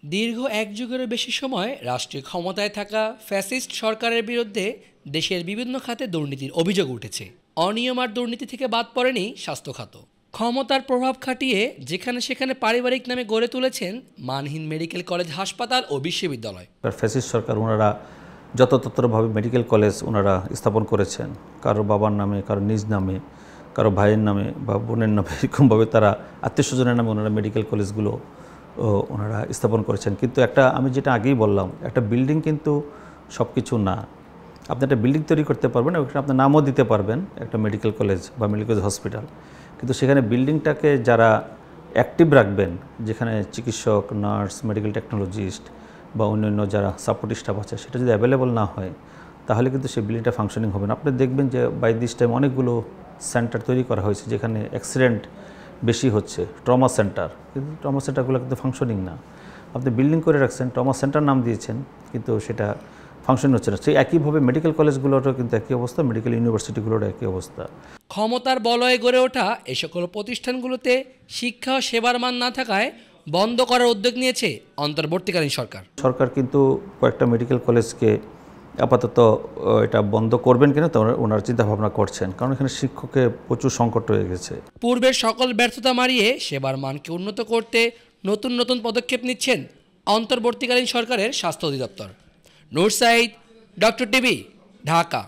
দীর্ঘ এক যুগেরও বেশি সময় রাষ্ট্রীয় ক্ষমতায় থাকা ফ্যাসিস্ট সরকারের বিরুদ্ধে দেশের বিভিন্ন খাতে দুর্নীতির অভিযোগ উঠেছে। অনিয়ম আর দুর্নীতি থেকে বাদ পড়েনি স্বাস্থ্য খাত। ক্ষমতার প্রভাব খাটিয়ে যেখানে সেখানে পারিবারিক নামে গড়ে তুলেছেন মানহীন মেডিকেল কলেজ, হাসপাতাল ও বিশ্ববিদ্যালয়। ফ্যাসিস্ট সরকার ওনারা যত্রতত্রভাবে মেডিকেল কলেজ ওনারা স্থাপন করেছেন, কারো বাবার নামে, কারো নিজ নামে, কারো ভাইয়ের নামে বা বোনের নামে, এরকমভাবে তারা আত্মীয় স্বজনের নামে ওনারা মেডিকেল কলেজগুলো ওনারা স্থাপন করেছেন। কিন্তু আমি যেটা আগেই বললাম, একটা বিল্ডিং কিন্তু সব কিছু না। আপনি একটা বিল্ডিং তৈরি করতে পারবেন, ওখানে আপনার নামও দিতে পারবেন একটা মেডিকেল কলেজ বা মেডিকেল কলেজ হসপিটাল, কিন্তু সেখানে বিল্ডিংটাকে যারা অ্যাক্টিভ রাখবেন, যেখানে চিকিৎসক, নার্স, মেডিকেল টেকনোলজিস্ট বা অন্যান্য যারা সাপোর্টিভ স্টাফ আছে, সেটা যদি অ্যাভেলেবল না হয় তাহলে কিন্তু সেই বিল্ডিংটা ফাংশনিং হবে না। আপনি দেখবেন যে বাই দিস টাইম অনেকগুলো সেন্টার তৈরি করা হয়েছে যেখানে অ্যাক্সিডেন্ট বেশি হচ্ছে, ট্রমা সেন্টার, কিন্তু ট্রমা সেন্টারগুলো কিন্তু ফাংশনিং না। আপনি বিল্ডিং করে রাখছেন, ট্রমা সেন্টার নাম দিয়েছেন, কিন্তু সেটা ফাংশন হচ্ছে না। সেই একইভাবে মেডিকেল কলেজগুলোরও কিন্তু একই অবস্থা, মেডিকেল ইউনিভার্সিটিগুলোরও একই অবস্থা। ক্ষমতার বলয়ে গড়ে ওঠা এ সকল প্রতিষ্ঠানগুলোতে শিক্ষা ও সেবার মান না থাকায় বন্ধ করার উদ্যোগ নিয়েছে অন্তর্বর্তীকালীন সরকার। সরকার কিন্তু কয়েকটা মেডিকেল কলেজকে আপাতত এটা বন্ধ করবেন কিনা তো ওনারা চিন্তা ভাবনা করছেন, কারণ এখানে শিক্ষকের প্রচুর সংকট হয়ে গেছে। পূর্বের সকল ব্যর্থতা মারিয়ে সেবার মানকে উন্নত করতে নতুন নতুন পদক্ষেপ নিচ্ছেন অন্তর্বর্তীকালীন সরকারের স্বাস্থ্য অধিদপ্তর। নূর সাঈদ, ডক্টর টিভি, ঢাকা।